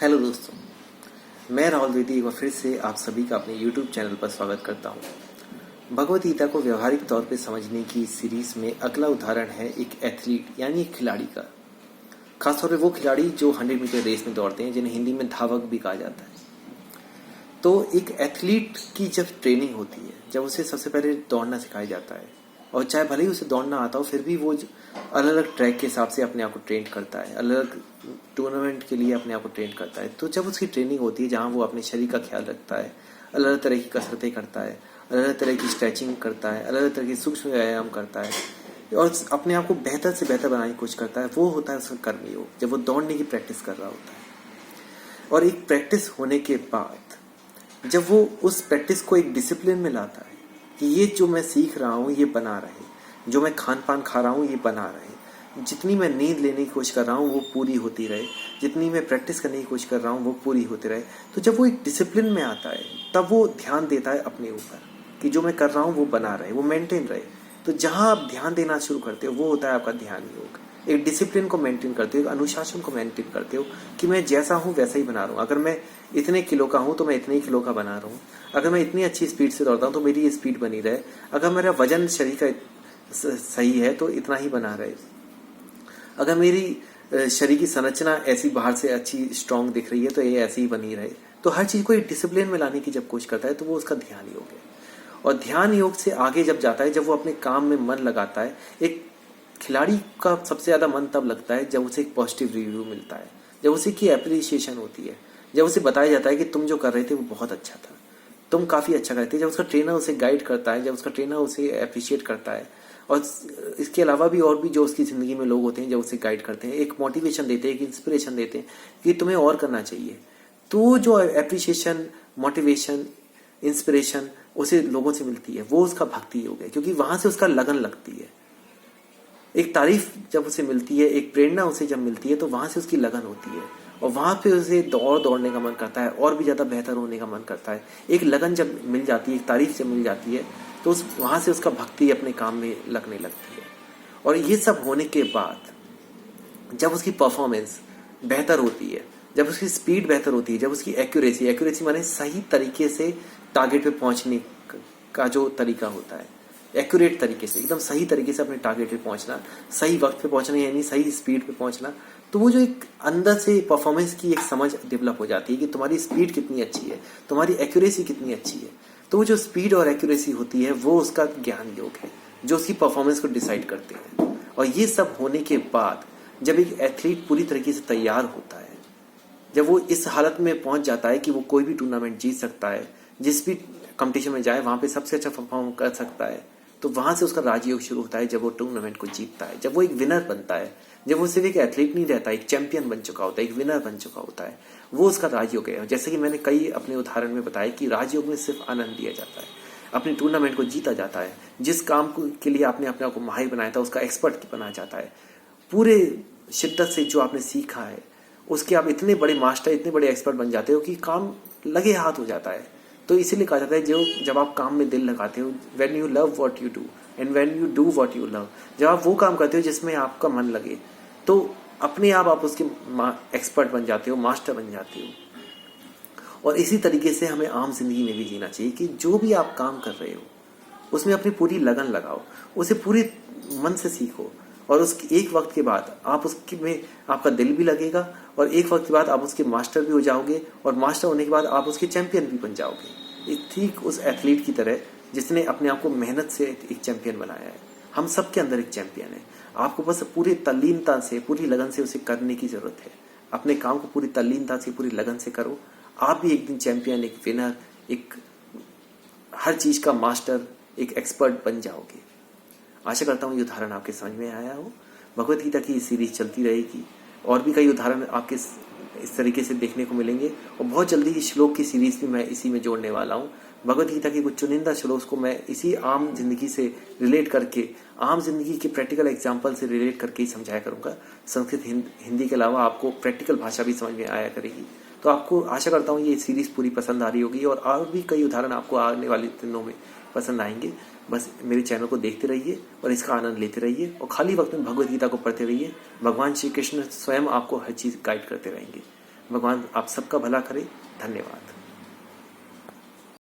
Hello दोस्तों, मैं राहुल द्विवेदी एक बार फिर से आप सभी का अपने YouTube चैनल पर स्वागत करता हूँ। भगवद गीता को व्यवहारिक तौर पर समझने की सीरीज में अगला उदाहरण है एक एथलीट यानी एक खिलाड़ी का। खासतौर पर वो खिलाड़ी जो 100 मीटर रेस में दौड़ते हैं, जिन्हें हिंदी में धावक भी कहा जाता है। तो एक एथलीट की जब ट्रेनिंग होती है, जब उसे सबसे पहले दौड़ना सिखाया जाता है, और चाहे भले ही उसे दौड़ना आता हो, फिर भी वो अलग अलग ट्रैक के हिसाब से अपने आप को ट्रेन करता है, अलग अलग टूर्नामेंट के लिए अपने आप को ट्रेन करता है। तो जब उसकी ट्रेनिंग होती है, जहाँ वो अपने शरीर का ख्याल रखता है, अलग अलग तरह की कसरतें करता है, अलग अलग तरह की स्ट्रेचिंग करता है, अलग अलग तरह की सूक्ष्म व्यायाम करता है और अपने आप को बेहतर से बेहतर बनाने की कोशिश करता है, वो होता है उसका कर्मयोग, जब वो दौड़ने की प्रैक्टिस कर रहा होता है। और एक प्रैक्टिस होने के बाद जब वो उस प्रैक्टिस को एक डिसिप्लिन में लाता है कि ये जो मैं सीख रहा हूँ ये बना रहे, जो मैं खान पान खा रहा हूँ ये बना रहे, जितनी मैं नींद लेने की कोशिश कर रहा हूँ वो पूरी होती रहे, जितनी मैं प्रैक्टिस करने की कोशिश कर रहा हूँ वो पूरी होती रहे। तो जब वो एक डिसिप्लिन में आता है, तब वो ध्यान देता है अपने ऊपर कि जो मैं कर रहा हूँ वो बना रहे, वो मेंटेन रहे। तो जहाँ आप ध्यान देना शुरू करते हो, वो होता है आपका ध्यान योग। एक डिसिप्लिन को मेंटेन करते हो, एक अनुशासन को मेंटेन करते हो कि मैं जैसा हूँ वैसा ही बना रहा हूँ। अगर मैं इतने किलो का हूँ तो मैं इतने ही किलो का बना रहा हूँ। अगर मैं इतनी अच्छी स्पीड से दौड़ता हूँ तो मेरी ये स्पीड बनी रहे। अगर मेरा वजन शरीर का सही है तो इतना ही बना रहे। अगर मेरी शरीर की संरचना ऐसी बाहर से अच्छी स्ट्रांग दिख रही है तो ये ऐसी ही बनी रहे। तो हर चीज को एक डिसिप्लिन में लाने की जब कोशिश करता है तो वो उसका ध्यान योग है। और ध्यान योग से आगे जब जाता है, जब वो अपने काम में मन लगाता है। एक खिलाड़ी का सबसे ज्यादा मन तब लगता है जब उसे एक पॉजिटिव रिव्यू मिलता है, जब उसे की एप्रिसिएशन होती है, जब उसे बताया जाता है कि तुम जो कर रहे थे वो बहुत अच्छा था, तुम काफी अच्छा करते थे। जब उसका ट्रेनर उसे गाइड करता है, जब उसका ट्रेनर उसे अप्रिशिएट करता है, और इसके अलावा भी और भी जो उसकी जिंदगी में लोग होते हैं, जब उसे गाइड करते हैं, एक मोटिवेशन देते हैं, एक इंस्पिरेशन देते हैं कि तुम्हें और करना चाहिए। तो जो अप्रिशिएशन, मोटिवेशन, इंस्पिरेशन उसे लोगों से मिलती है, वो उसका भक्ति योग है, क्योंकि वहां से उसका लगन लगती है। एक तारीफ जब उसे मिलती है, एक प्रेरणा उसे जब मिलती है, तो वहां से उसकी लगन होती है और वहां पे उसे दौड़ने का मन करता है और भी ज्यादा बेहतर होने का मन करता है। एक लगन जब मिल जाती है, एक तारीफ जब मिल जाती है, तो वहां से उसका भक्ति अपने काम में लगने लगती है। और ये सब होने के बाद जब उसकी परफॉर्मेंस बेहतर होती है, जब उसकी स्पीड बेहतर होती है, जब उसकी एक्यूरेसी माने सही तरीके से टारगेट पे पहुंचने का जो तरीका होता है, एक्यूरेट तरीके से, एकदम सही तरीके से अपने टारगेट पे पहुंचना, सही वक्त पे पहुंचना, यानी सही स्पीड पे पहुंचना। तो वो जो एक अंदर से परफॉर्मेंस की एक समझ डेवलप हो जाती है कि तुम्हारी स्पीड कितनी अच्छी है, तुम्हारी एक्यूरेसी कितनी अच्छी है। तो वो जो स्पीड और एक्यूरेसी होती है, वो उसका ज्ञान योग है, जो उसकी परफॉर्मेंस को डिसाइड करते हैं। और ये सब होने के बाद जब एक एथलीट पूरी तरीके से तैयार होता है, जब वो इस हालत में पहुंच जाता है कि वो कोई भी टूर्नामेंट जीत सकता है, जिस भी कंपटीशन में जाए वहां पे सबसे अच्छा परफॉर्म कर सकता है, तो वहां से उसका राजयोग शुरू होता है। जब वो टूर्नामेंट को जीतता है, जब वो एक विनर बनता है, जब वो सिर्फ एक एथलीट नहीं रहता, एक चैंपियन बन चुका होता है, एक विनर बन चुका होता है, वो उसका राजयोग है। जैसे कि मैंने कई अपने उदाहरण में बताया कि राजयोग में सिर्फ आनंद दिया जाता है, अपने टूर्नामेंट को जीता जाता है, जिस काम के लिए आपने अपने आप को माहिर बनाया था उसका एक्सपर्ट बनाया जाता है। पूरे शिद्दत से जो आपने सीखा है उसके आप इतने बड़े मास्टर, इतने बड़े एक्सपर्ट बन जाते हो कि काम लगे हाथ हो जाता है। तो इसीलिए कहा जाता है जो जब आप काम में दिल लगाते हो, when you love what you do and when you do what you love, जब आप वो काम करते हो जिसमें आपका मन लगे, तो अपने आप उसके एक्सपर्ट बन जाते हो, मास्टर बन जाते हो। और इसी तरीके से हमें आम जिंदगी में भी जीना चाहिए कि जो भी आप काम कर रहे हो उसमें अपनी पूरी लगन लगाओ, उसे पूरे मन से सीखो, और उसके एक वक्त के बाद आप उसके में आपका दिल भी लगेगा, और एक वक्त के बाद आप उसके मास्टर भी हो जाओगे, और मास्टर होने के बाद आप उसके चैंपियन भी बन जाओगे। ठीक उस एथलीट की तरह जिसने अपने आप को मेहनत से एक चैंपियन बनाया है। हम सबके अंदर एक चैंपियन है। आपको बस पूरी तल्लीनता से, पूरी लगन से उसे करने की जरूरत है। अपने काम को पूरी तल्लीनता से, पूरी लगन से करो। आप भी एक दिन चैंपियन, एक विनर, एक हर चीज का मास्टर, एक एक्सपर्ट बन जाओगे। आशा करता हूँ ये उदाहरण आपके समझ में आया हो। भगवद गीता की सीरीज चलती रहेगी, और भी कई उदाहरण आपके इस तरीके से देखने को मिलेंगे, और बहुत जल्दी इस श्लोक की सीरीज भी मैं इसी में जोड़ने वाला हूँ। भगवद गीता की कुछ चुनिंदा श्लोक को मैं इसी आम जिंदगी से रिलेट करके, आम जिंदगी के प्रैक्टिकल एग्जाम्पल से रिलेट करके ही समझाया करूंगा। संस्कृत हिंदी के अलावा आपको प्रैक्टिकल भाषा भी समझ में आया करेगी। तो आपको आशा करता हूँ ये सीरीज पूरी पसंद आ रही होगी, और भी कई उदाहरण आपको आने वाले दिनों में पसंद आएंगे। बस मेरे चैनल को देखते रहिए और इसका आनंद लेते रहिए, और खाली वक्त में भगवद गीता को पढ़ते रहिए। भगवान श्री कृष्ण स्वयं आपको हर चीज गाइड करते रहेंगे। भगवान आप सबका भला करे। धन्यवाद।